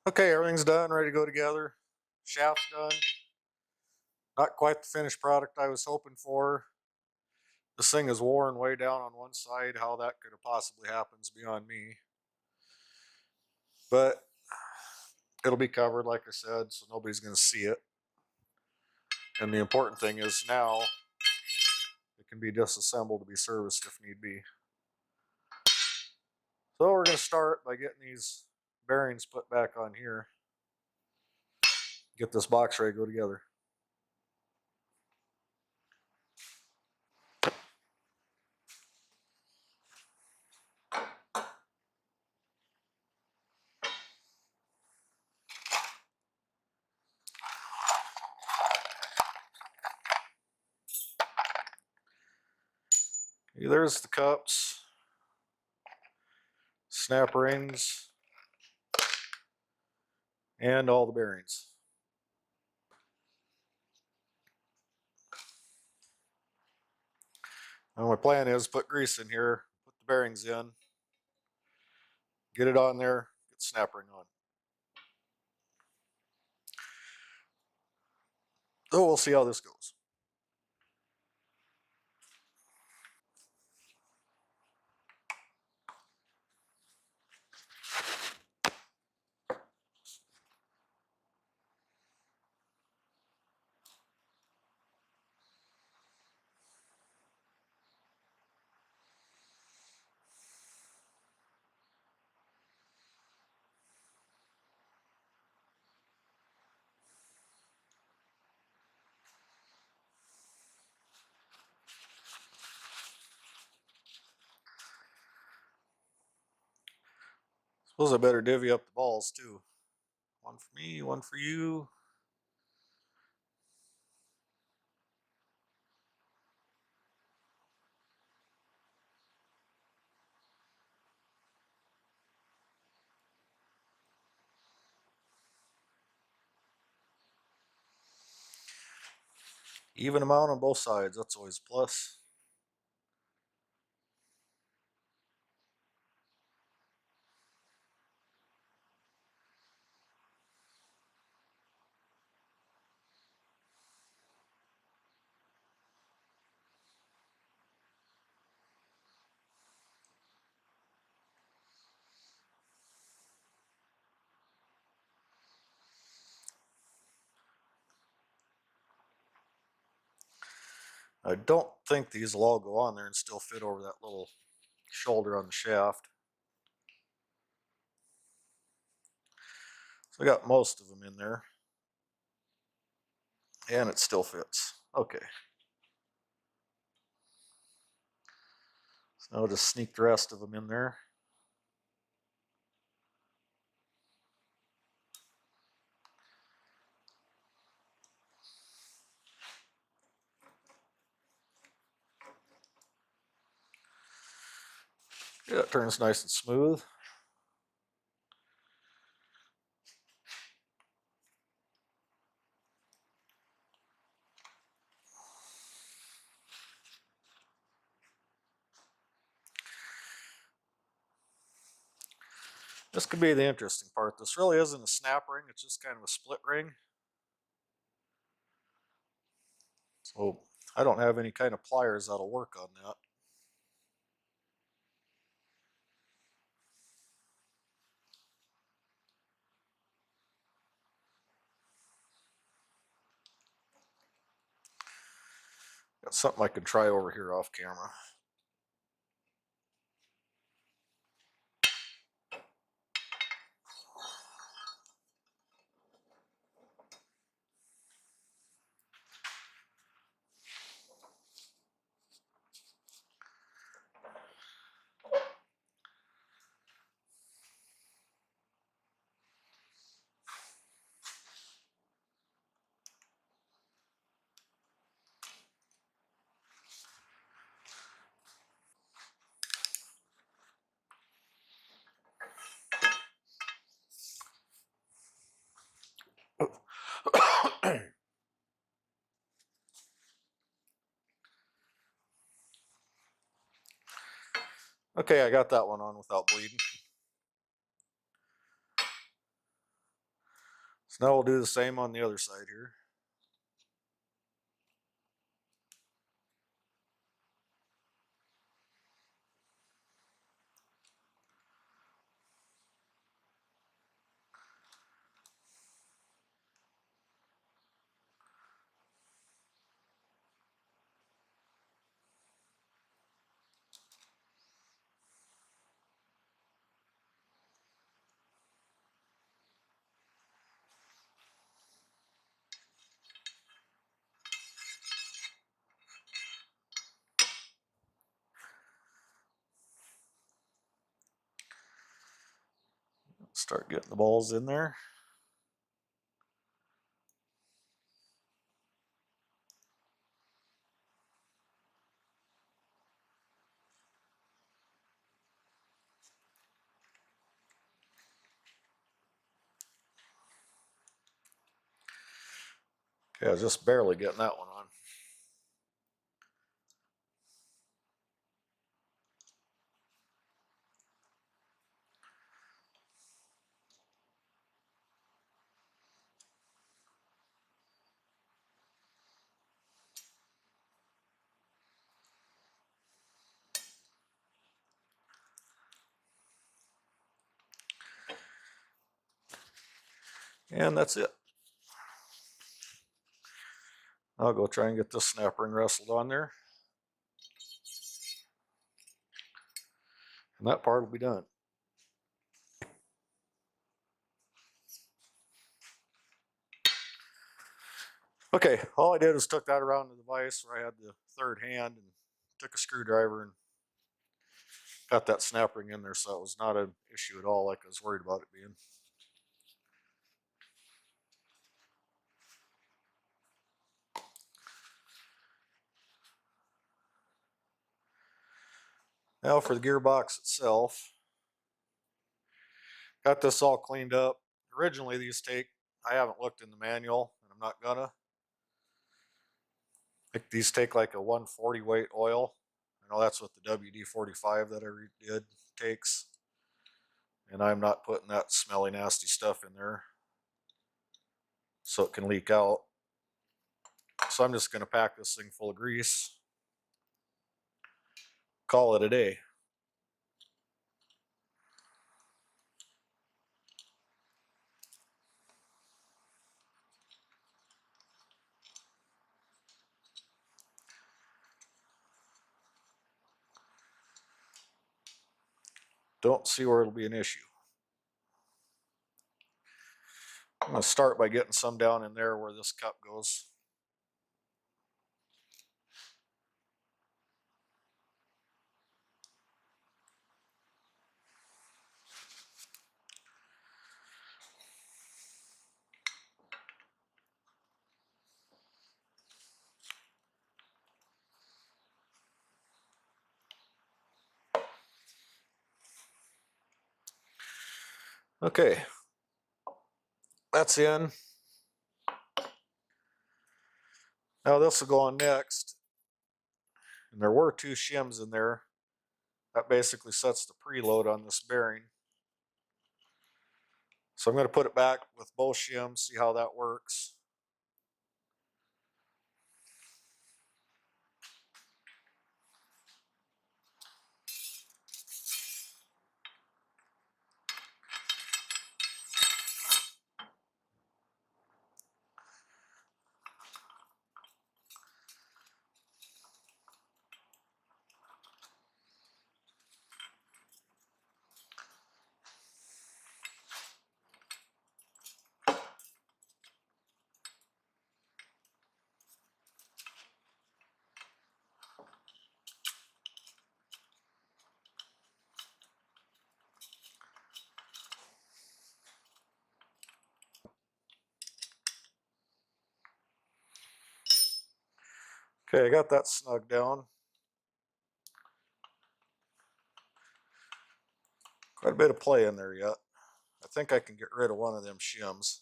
Okay, everything's done, ready to go together. Shaft's done. Not quite the finished product I was hoping for. This thing is worn way down on one side. How that could have possibly happened is beyond me. But it'll be covered, like I said, so nobody's going to see it. And the important thing is now it can be disassembled to be serviced if need be. So we're going to start by getting these bearings put back on here. Get this box ready to go together. Okay, there's the cups, snap rings, and all the bearings. Now my plan is put grease in here, put the bearings in, get it on there, get the snap ring on. So we'll see how this goes. Suppose I better divvy up the balls too. One for me, one for you. Even amount on both sides, that's always a plus. I don't think these will all go on there and still fit over that little shoulder on the shaft. So I got most of them in there. And it still fits. Okay. So now I'll just sneak the rest of them in there. Yeah, it turns nice and smooth. This could be the interesting part. This really isn't a snap ring, it's just kind of a split ring. So I don't have any kind of pliers that'll work on that. Got something I can try over here off camera. Okay, I got that one on without bleeding. So now we'll do the same on the other side here. Start getting the balls in there. Okay, I was just barely getting that one on. And that's it. I'll go try and get this snap ring wrestled on there. And that part will be done. Okay, all I did was took that around the device where I had the third hand and took a screwdriver and got that snap ring in there, so it was not an issue at all like I was worried about it being. Now for the gearbox itself. Got this all cleaned up. Originally these take, I haven't looked in the manual and I'm not gonna. These take like a 140 weight oil. I know that's what the WD-45 that I redid takes. And I'm not putting that smelly nasty stuff in there so it can leak out. So I'm just gonna pack this thing full of grease. Call it a day. Don't see where it'll be an issue. I'm going to start by getting some down in there where this cup goes. Okay, that's in. Now this will go on next. And there were 2 shims in there. That basically sets the preload on this bearing. So I'm going to put it back with both shims, see how that works. Okay, I got that snug down. Quite a bit of play in there yet. I think I can get rid of one of them shims.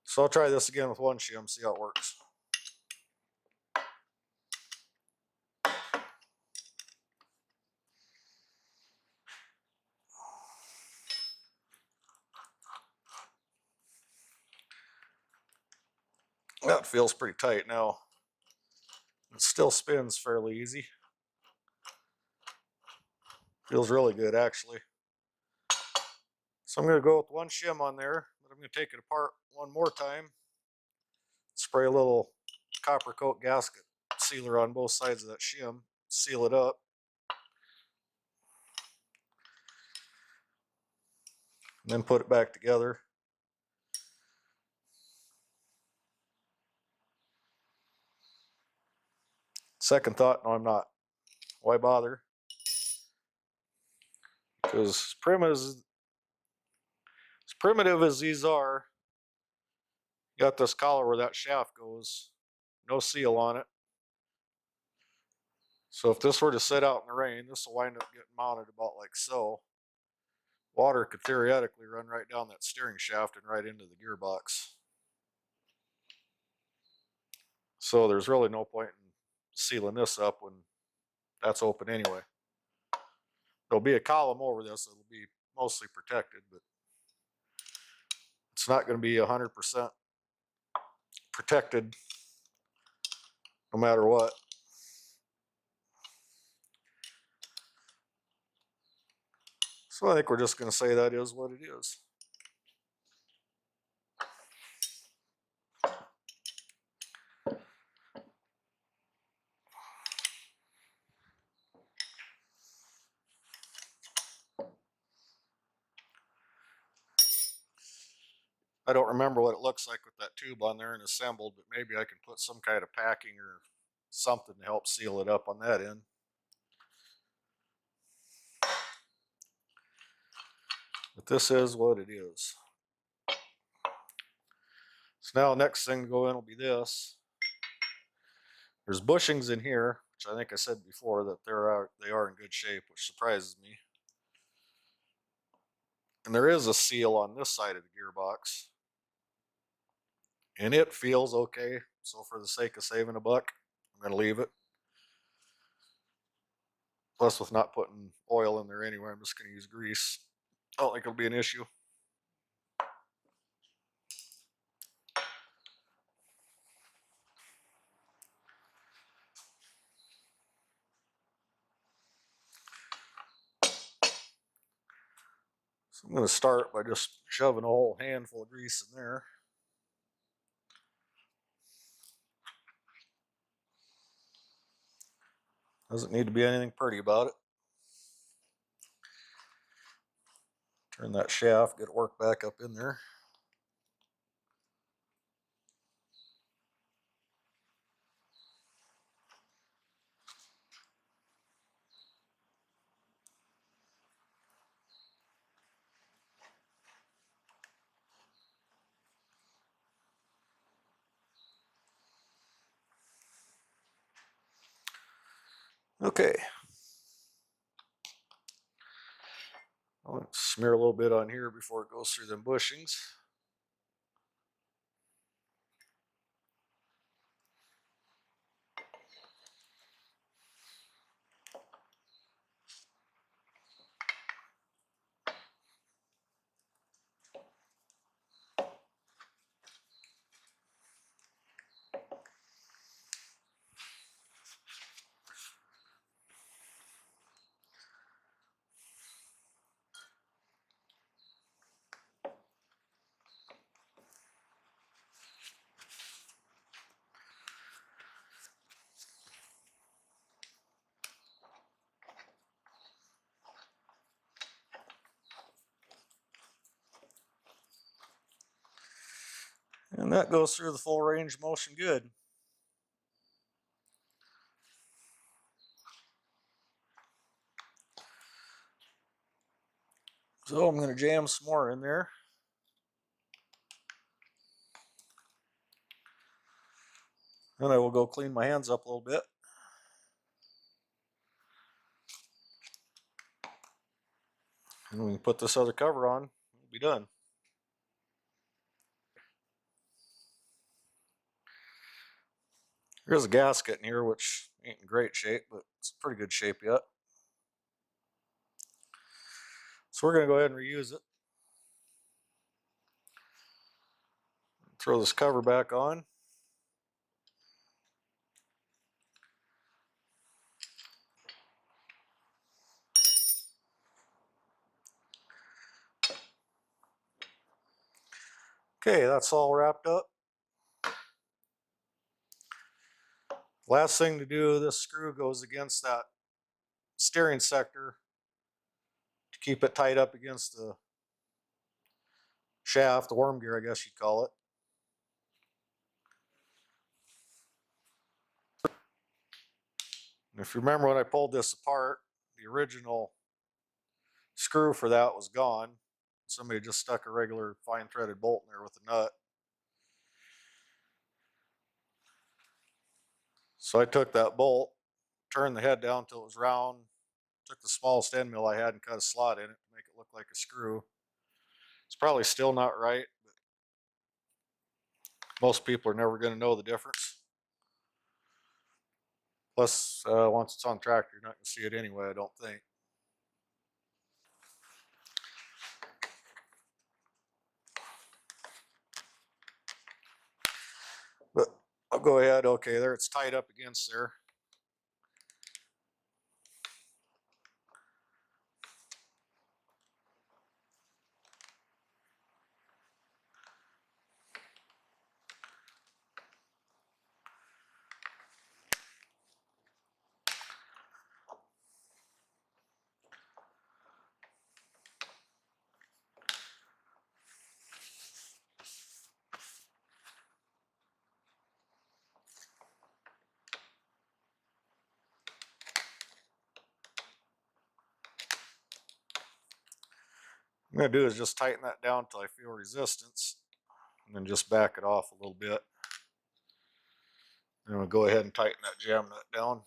So I'll try this again with one shim, see how it works. That feels pretty tight now. It still spins fairly easy. Feels really good, actually. So I'm going to go with one shim on there, but I'm going to take it apart one more time. Spray a little copper coat gasket sealer on both sides of that shim. Seal it up. And then put it back together. Second thought, no, I'm not. Why bother? Because as primitive as these are, you got this collar where that shaft goes, no seal on it. So if this were to sit out in the rain, this will wind up getting mounted about like so. Water could theoretically run right down that steering shaft and right into the gearbox. So there's really no point in sealing this up when that's open anyway. There'll be a column over this that'll be mostly protected, but it's not going to be 100% protected no matter what. So I think we're just going to say that is what it is. I don't remember what it looks like with that tube on there and assembled, but maybe I can put some kind of packing or something to help seal it up on that end. But this is what it is. So now the next thing to go in will be this. There's bushings in here, which I think I said before that they are in good shape, which surprises me. And there is a seal on this side of the gearbox. And it feels okay. So for the sake of saving a buck, I'm going to leave it. Plus with not putting oil in there anyway, I'm just going to use grease. I don't think it'll be an issue. So I'm going to start by just shoving a whole handful of grease in there. Doesn't need to be anything pretty about it. Turn that shaft, get it worked back up in there. Okay. I'll smear a little bit on here before it goes through them bushings. And that goes through the full range of motion good. So I'm going to jam some more in there. Then I will go clean my hands up a little bit. And we can put this other cover on. We'll be done. There's a gasket in here, which ain't in great shape, but it's in pretty good shape yet. So we're going to go ahead and reuse it. Throw this cover back on. Okay, that's all wrapped up. Last thing to do, this screw goes against that steering sector to keep it tight up against the shaft, the worm gear, I guess you'd call it. And if you remember when I pulled this apart, the original screw for that was gone. Somebody just stuck a regular fine threaded bolt in there with a nut. So I took that bolt, turned the head down until it was round, took the smallest end mill I had and cut a slot in it to make it look like a screw. It's probably still not right, but most people are never going to know the difference. Plus, once it's on the tractor, you're not going to see it anyway, I don't think. But I'll go ahead. Okay, there it's tied up against there. What I'm going to do is just tighten that down until I feel resistance, and then just back it off a little bit. Then we'll go ahead and tighten that jam nut down.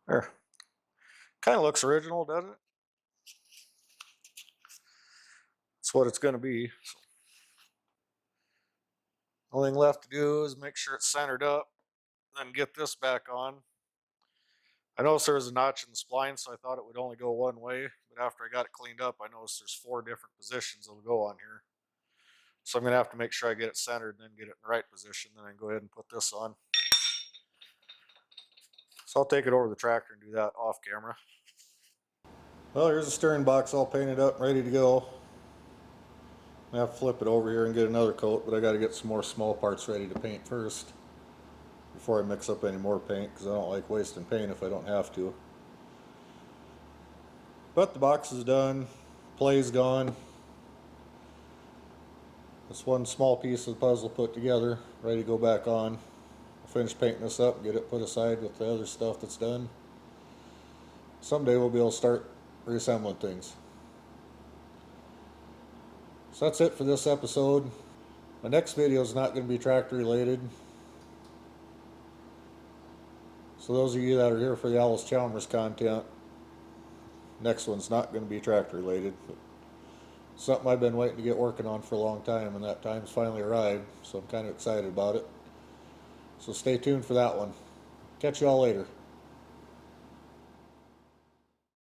There. Kind of looks original, doesn't it? That's what it's going to be. So, only thing left to do is make sure it's centered up, then get this back on. I noticed there was a notch in the spline, so I thought it would only go one way, but after I got it cleaned up, I noticed there's 4 different positions it'll go on here. So I'm going to have to make sure I get it centered and then get it in the right position, then I can go ahead and put this on. So I'll take it over to the tractor and do that off camera. Well, here's the steering box all painted up, ready to go. I have to flip it over here and get another coat, but I got to get some more small parts ready to paint first before I mix up any more paint, because I don't like wasting paint if I don't have to. But the box is done, play's gone. This one small piece of the puzzle put together, ready to go back on. I'll finish painting this up, get it put aside with the other stuff that's done. Someday we'll be able to start reassembling things. So that's it for this episode. My next video is not going to be tractor related. So those of you that are here for the Allis Chalmers content, next one's not going to be tractor related. But something I've been waiting to get working on for a long time, and that time's finally arrived, so I'm kind of excited about it. So stay tuned for that one. Catch you all later.